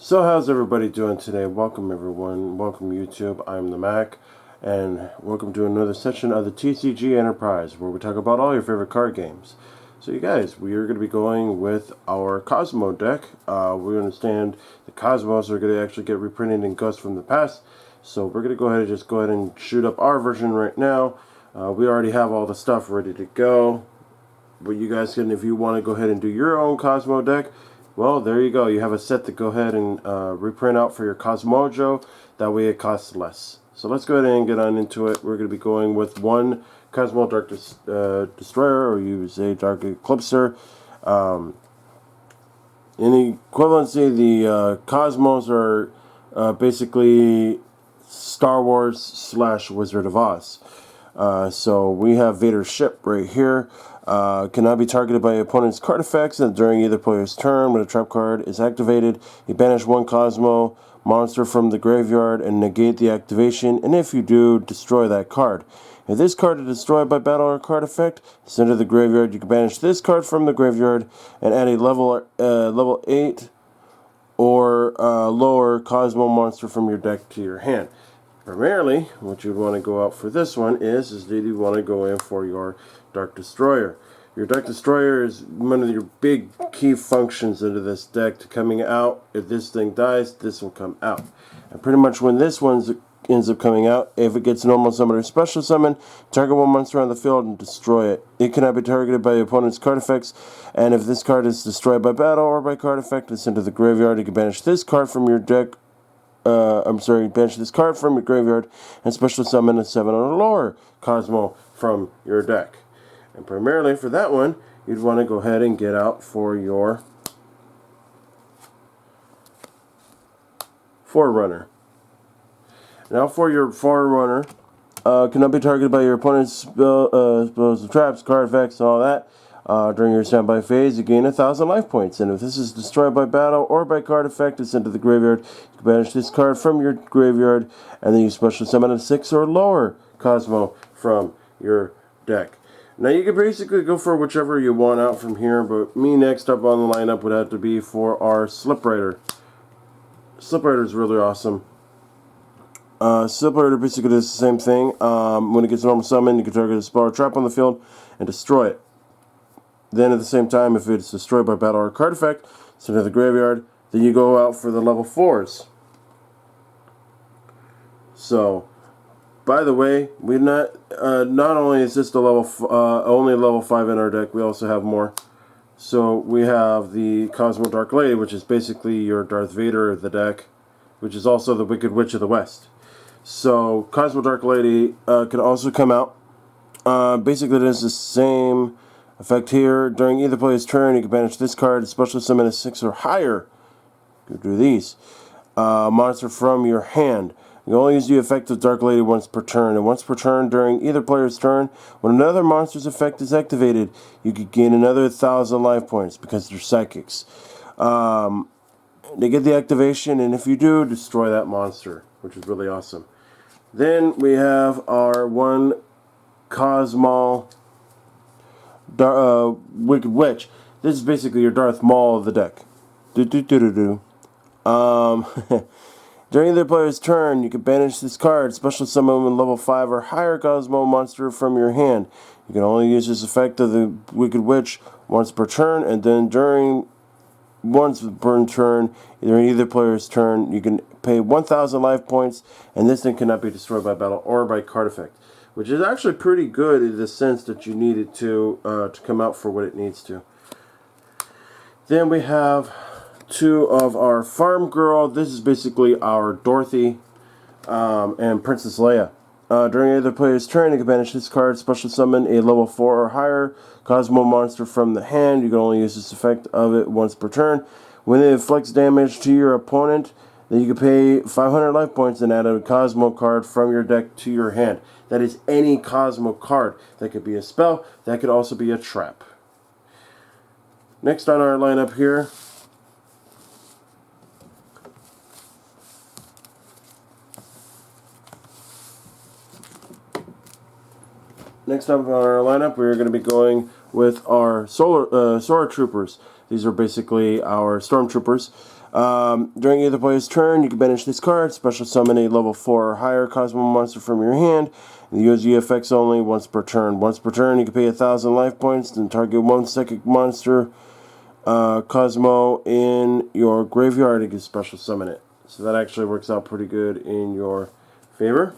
So how's everybody doing today? Welcome everyone. Welcome YouTube. I'm the Mac, and welcome to another session of the TCG Enterprise, where we talk about all your favorite card games. So you guys, we are going to be going with our Cosmo deck. We understand the Cosmos are going to actually get reprinted in Ghosts from the Past. So we're going to go ahead and shoot up our version right now. We already have all the stuff ready to go. But you guys can, if you want to go ahead and do your own Cosmo deck, well, there you go. You have a set to go ahead and reprint out for your Cosmojo. That way it costs less. So let's go ahead and get on into it. We're going to be going with one Cosmo Dark Destroyer, or you say Dark Eclipser. In the equivalency, the Cosmos are basically Star Wars / Wizard of Oz. So we have Vader's ship right here. Cannot be targeted by opponent's card effects, and during either player's turn, when a trap card is activated, you banish one Cosmo monster from the graveyard and negate the activation, and if you do, destroy that card. If this card is destroyed by battle or card effect, send to the graveyard. You can banish this card from the graveyard and add a level 8 or lower Cosmo monster from your deck to your hand. Primarily, what you'd want to go out for this one is that you want to go in for your Dark Destroyer. Your Dark Destroyer is one of your big key functions into this deck to coming out. If this thing dies, this will come out. And pretty much when this one ends up coming out, if it gets normal summon or special summon, target one monster on the field and destroy it. It cannot be targeted by the opponent's card effects, and if this card is destroyed by battle or by card effect, it's sent to the graveyard. You can banish this card from your deck. Banish this card from your graveyard and special summon a 7 or lower Cosmo from your deck. And primarily for that one, you'd want to go ahead and get out for your Forerunner. Now for your Forerunner, cannot be targeted by your opponent's spells, traps, card effects, and all that. During your standby phase, you gain 1,000 life points, and if this is destroyed by battle or by card effect, it's sent to the graveyard. You can banish this card from your graveyard, and then you special summon a 6 or lower Cosmo from your deck. Now you can basically go for whichever you want out from here, but me next up on the lineup would have to be for our Slip Rider. Slip Rider is really awesome. Slip Rider basically does the same thing. When it gets normal summon, you can target a spell or trap on the field and destroy it. Then at the same time, if it's destroyed by battle or card effect, send it to the graveyard. Then you go out for the level 4s. So, by the way, we not only is this the only level 5 in our deck, we also have more. So we have the Cosmo Dark Lady, which is basically your Darth Vader of the deck, which is also the Wicked Witch of the West. So Cosmo Dark Lady can also come out. Basically, it is the same effect here. During either player's turn, you can banish this card, special summon a 6 or higher. Go do these. Monster from your hand. You can only use the effect of Dark Lady once per turn, and once per turn during either player's turn, when another monster's effect is activated, you can gain another 1,000 life points because they're psychics. They get the activation, and if you do, destroy that monster, which is really awesome. Then we have our one Cosmo Wicked Witch. This is basically your Darth Maul of the deck. During the player's turn, you can banish this card, special summon a level 5 or higher Cosmo monster from your hand. You can only use this effect of the Wicked Witch once per turn, and then during once per turn, either player's turn, you can pay 1,000 life points, and this thing cannot be destroyed by battle or by card effect, which is actually pretty good in the sense that you need it to come out for what it needs to. Then we have two of our Farm Girl. This is basically our Dorothy and Princess Leia. During either player's turn, you can banish this card, special summon a level 4 or higher Cosmo monster from the hand. You can only use this effect of it once per turn. When it inflicts damage to your opponent, then you can pay 500 life points and add a Cosmo card from your deck to your hand. That is any Cosmo card. That could be a spell. That could also be a trap. Next on our lineup here, we're going to be going with our Solar Troopers. These are basically our Stormtroopers. During either player's turn, you can banish this card, special summon a level 4 or higher Cosmo monster from your hand, and use the effects only once per turn. Once per turn, you can pay 1,000 life points, then target one psychic monster, Cosmo, in your graveyard and you can special summon it. So that actually works out pretty good in your favor.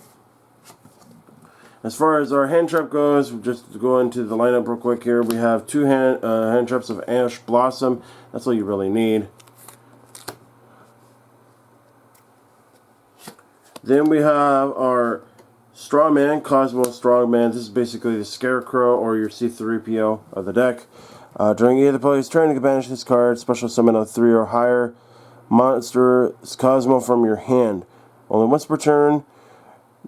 As far as our hand trap goes, just to go into the lineup real quick here, we have two hand traps of Ash Blossom. That's all you really need. Then we have our Strongman, Cosmo Strongman. This is basically the Scarecrow or your C3PO of the deck. During either player's turn, you can banish this card, special summon a 3 or higher monster Cosmo from your hand. Only once per turn.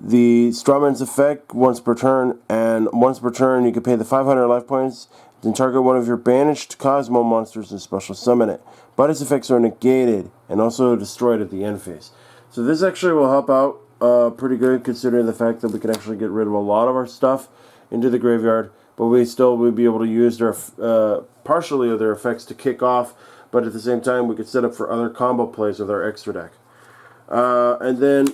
The Strongman's effect once per turn, and once per turn you can pay the 500 life points, then target one of your banished Cosmo monsters and special summon it. But its effects are negated and also destroyed at the end phase. So this actually will help out pretty good, considering the fact that we can actually get rid of a lot of our stuff into the graveyard, but we still would be able to use their partially of their effects to kick off, but at the same time we could set up for other combo plays with our extra deck. And then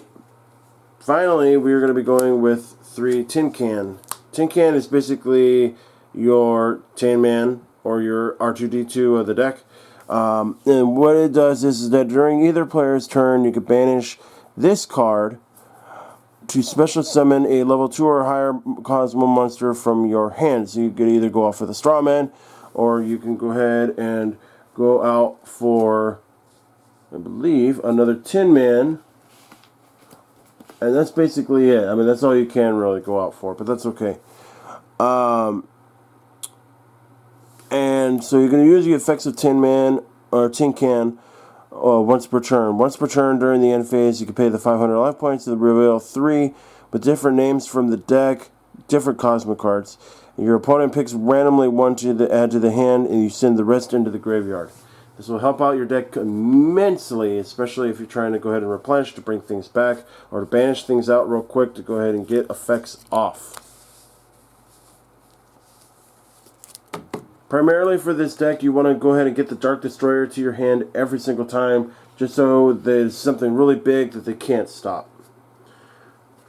finally, we're going to be going with 3 Tin Can. Tin Can is basically your Tin Man or your R2-D2 of the deck. And what it does is that during either player's turn, you can banish this card to special summon a level 2 or higher Cosmo monster from your hand. So you could either go off with a Strongman, or you can go ahead and go out for, I believe, another Tin Man. And that's basically it. I mean, that's all you can really go out for, but that's okay. And so you're going to use the effects of Tin Man or Tin Can once per turn. Once per turn during the end phase, you can pay the 500 life points to reveal 3 with different names from the deck, different Cosmo cards. And your opponent picks randomly one to add to the hand, and you send the rest into the graveyard. This will help out your deck immensely, especially if you're trying to go ahead and replenish to bring things back, or to banish things out real quick to go ahead and get effects off. Primarily for this deck, you want to go ahead and get the Dark Destroyer to your hand every single time, just so there's something really big that they can't stop.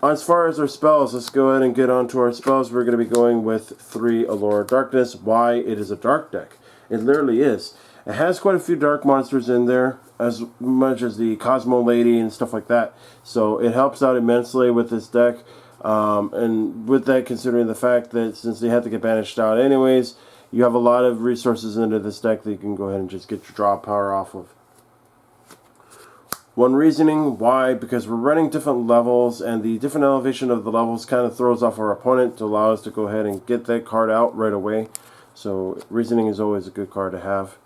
As far as our spells, let's go ahead and get on to our spells. We're going to be going with 3 Allure of Darkness. Why? It is a dark deck. It literally is. It has quite a few dark monsters in there, as much as the Cosmo Lady and stuff like that. So it helps out immensely with this deck. And with that, considering the fact that since they have to get banished out anyways, you have a lot of resources into this deck that you can go ahead and just get your draw power off of. One reasoning why, because we're running different levels, and the different elevation of the levels kind of throws off our opponent to allow us to go ahead and get that card out right away. So reasoning is always a good card to have.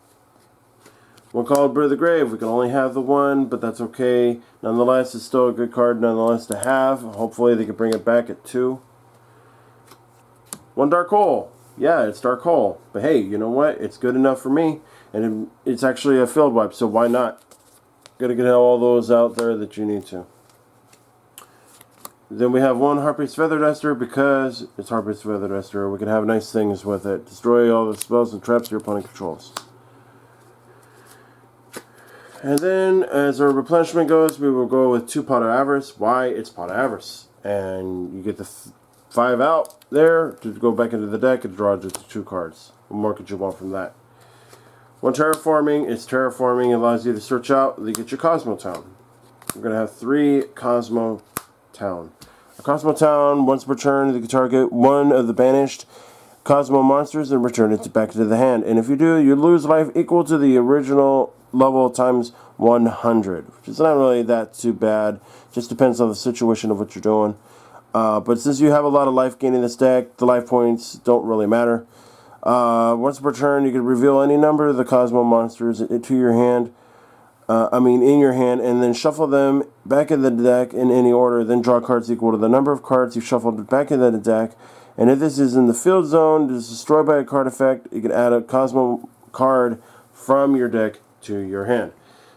One called Bird of the Grave. We can only have the one, but that's okay. Nonetheless, it's still a good card nonetheless to have. Hopefully they can bring it back at 2. One Dark Hole. Yeah, it's Dark Hole. But hey, you know what? It's good enough for me. And it's actually a field wipe, so why not? Gotta get all those out there that you need to. Then we have 1 Harpy's Feather Duster, because it's Harpy's Feather Duster. We can have nice things with it. Destroy all the spells and traps your opponent controls. And then, as our replenishment goes, we will go with 2 Pot of Avarice. Why? It's Pot of Avarice. And you get the 5 out there to go back into the deck and draw just 2 cards. What more could you want from that? 1 Terraforming. It's Terraforming. It allows you to search out and you get your Cosmo Town. We're going to have 3 Cosmo Town. A Cosmo Town, once per turn, you can target one of the banished Cosmo monsters and return it back to the hand. And if you do, you lose life equal to the original level times 100, which is not really that too bad. Just depends on the situation of what you're doing. But since you have a lot of life gain in this deck, the life points don't really matter. Once per turn, you can reveal any number of the Cosmo monsters to your hand. In your hand, and then shuffle them back in the deck in any order. Then draw cards equal to the number of cards you shuffled back into the deck. And if this is in the field zone, it is destroyed by a card effect. You can add a Cosmo card from your deck to your hand.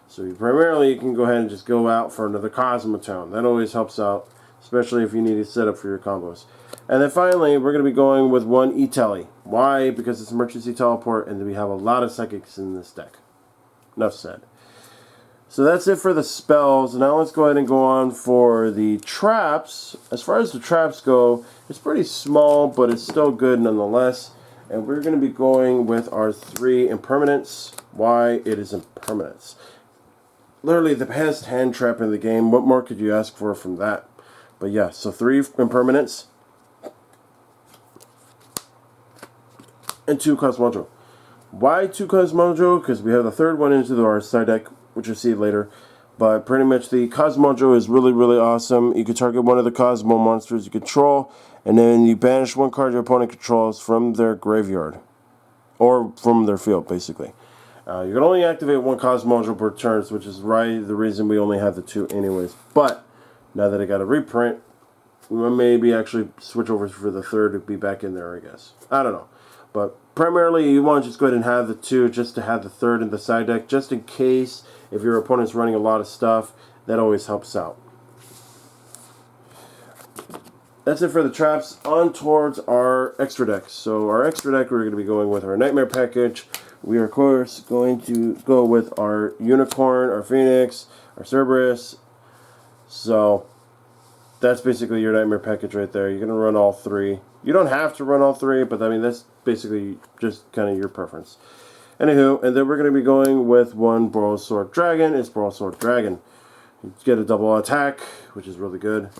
So you can go ahead and just go out for another Cosmo Town. That always helps out, especially if you need to set up for your combos. And then finally, we're going to be going with 1 E-Tele. Why? Because it's emergency teleport, and we have a lot of psychics in this deck. Enough said. So that's it for the spells. Now let's go ahead and go on for the traps. As far as the traps go, it's pretty small, but it's still good nonetheless. And we're going to be going with our 3 impermanents. Why it is impermanence. Literally the best hand trap in the game. What more could you ask for from that? But yeah, so 3 impermanents. And 2 Cosmo. Why 2 Cosmo? Because we have the 3rd one into our side deck, which you'll see later. But pretty much the Cosmo is really, really awesome. You can target one of the Cosmo monsters you control, and then you banish 1 card your opponent controls from their graveyard. Or from their field, basically. You can only activate 1 Cosmo per turn, which is the reason we only have the 2 anyways. But, now that I got a reprint, we might maybe actually switch over for the 3rd to be back in there, I guess. I don't know. But primarily, you want to just go ahead and have the 2 just to have the 3rd in the side deck, just in case if your opponent's running a lot of stuff. That always helps out. That's it for the traps. On towards our extra deck. So our extra deck, we're going to be going with our Nightmare package. We are, of course, going to go with our Unicorn, our Phoenix, our Cerberus. So that's basically your Nightmare package right there. You're going to run all 3. You don't have to run all 3, but I mean, that's basically just kind of your preference. Anywho, and then we're going to be going with 1 Borrowsword Dragon. It's Borrowsword Dragon. You get a double attack, which is really good.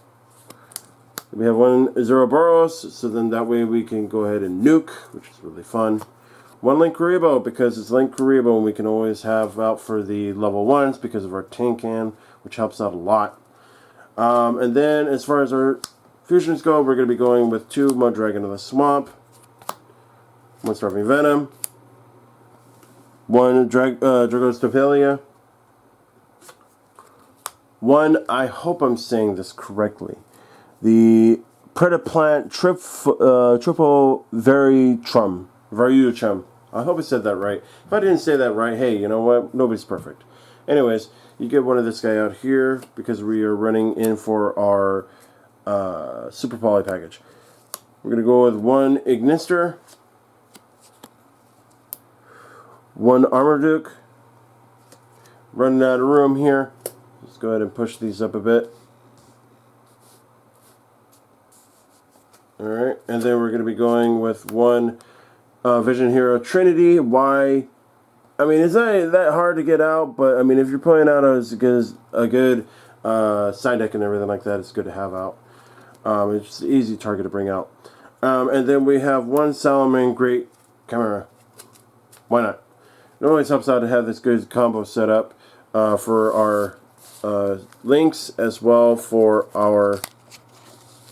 We have 1 Zoroboros, so then that way we can go ahead and nuke, which is really fun. 1 Linkuriboh, because it's Linkuriboh, and we can always have out for the level 1s because of our Tin Can, which helps out a lot. And then as far as our fusions go, we're going to be going with 2 Mud Dragon of the Swamp, 1 Starving Venom, 1 Dragostopelia, 1, I hope I'm saying this correctly, the Predaplant Triple Variuchum. I hope I said that right. If I didn't say that right, hey, you know what? Nobody's perfect. Anyways, you get one of this guy out here because we are running in for our Super Poly package. We're going to go with 1 Ignister, 1 Armorduke. Running out of room here. Let's go ahead and push these up a bit. Alright, and then we're going to be going with 1 Vision Hero Trinity. Why? I mean, it's not that hard to get out, but I mean, if you're playing out as a good side deck and everything like that, it's good to have out. It's just an easy target to bring out. And then we have 1 Salaman Great Chimera. Why not? It always helps out to have this good combo set up for our links as well for our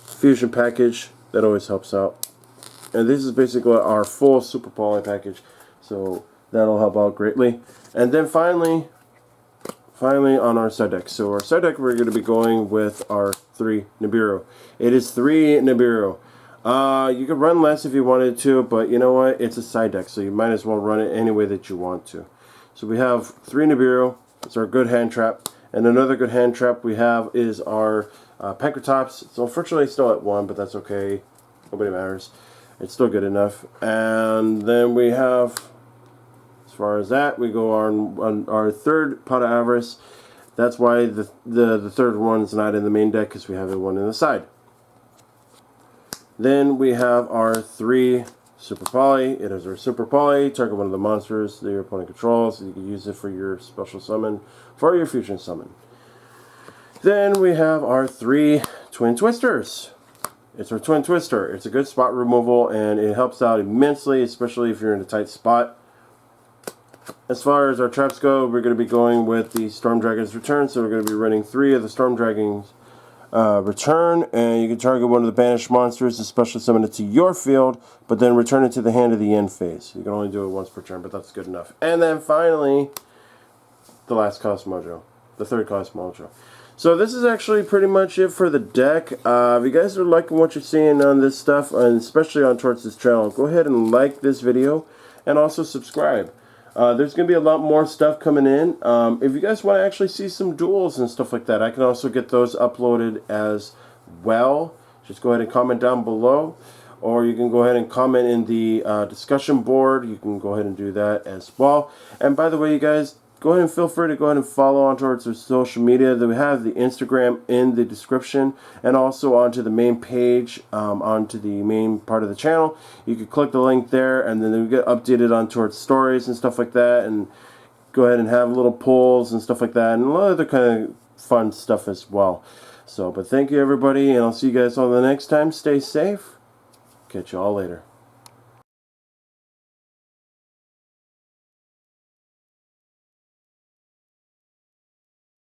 fusion package. That always helps out. And this is basically our full Super Poly package. So that'll help out greatly. And then finally on our side deck. So our side deck, we're going to be going with our 3 Nibiru. It is 3 Nibiru. You could run less if you wanted to, but you know what? It's a side deck, so you might as well run it any way that you want to. So we have 3 Nibiru. It's our good hand trap. And another good hand trap we have is our Pancratops. It's unfortunately still at 1, but that's okay. Nobody matters. It's still good enough. And then we have, as far as that, we go on our 3rd Pot of Avarice. That's why the 3rd one is not in the main deck, because we have one in the side. Then we have our 3 Super Poly. It is our Super Poly. Target one of the monsters that your opponent controls. You can use it for your special summon, for your fusion summon. Then we have our 3 Twin Twisters. It's our Twin Twister. It's a good spot removal, and it helps out immensely, especially if you're in a tight spot. As far as our traps go, we're going to be going with the Storm Dragon's Return. So we're going to be running 3 of the Storm Dragon's Return, and you can target one of the banished monsters and special summon it to your field, but then return it to the hand of the end phase. You can only do it once per turn, but that's good enough. And then finally, the last Cosmo, the 3rd Cosmo. So this is actually pretty much it for the deck. If you guys are liking what you're seeing on this stuff, and especially on towards this channel, go ahead and like this video, and also subscribe. There's going to be a lot more stuff coming in. If you guys want to actually see some duels and stuff like that, I can also get those uploaded as well. Just go ahead and comment down below, or you can go ahead and comment in the discussion board. You can go ahead and do that as well. And by the way, you guys, go ahead and feel free to go ahead and follow on towards our social media. We have the Instagram in the description, and also onto the main page, onto the main part of the channel. You can click the link there, and then we get updated on towards stories and stuff like that, and go ahead and have little polls and stuff like that, and a lot of other kind of fun stuff as well. So, but thank you everybody, and I'll see you guys all the next time. Stay safe. Catch you all later.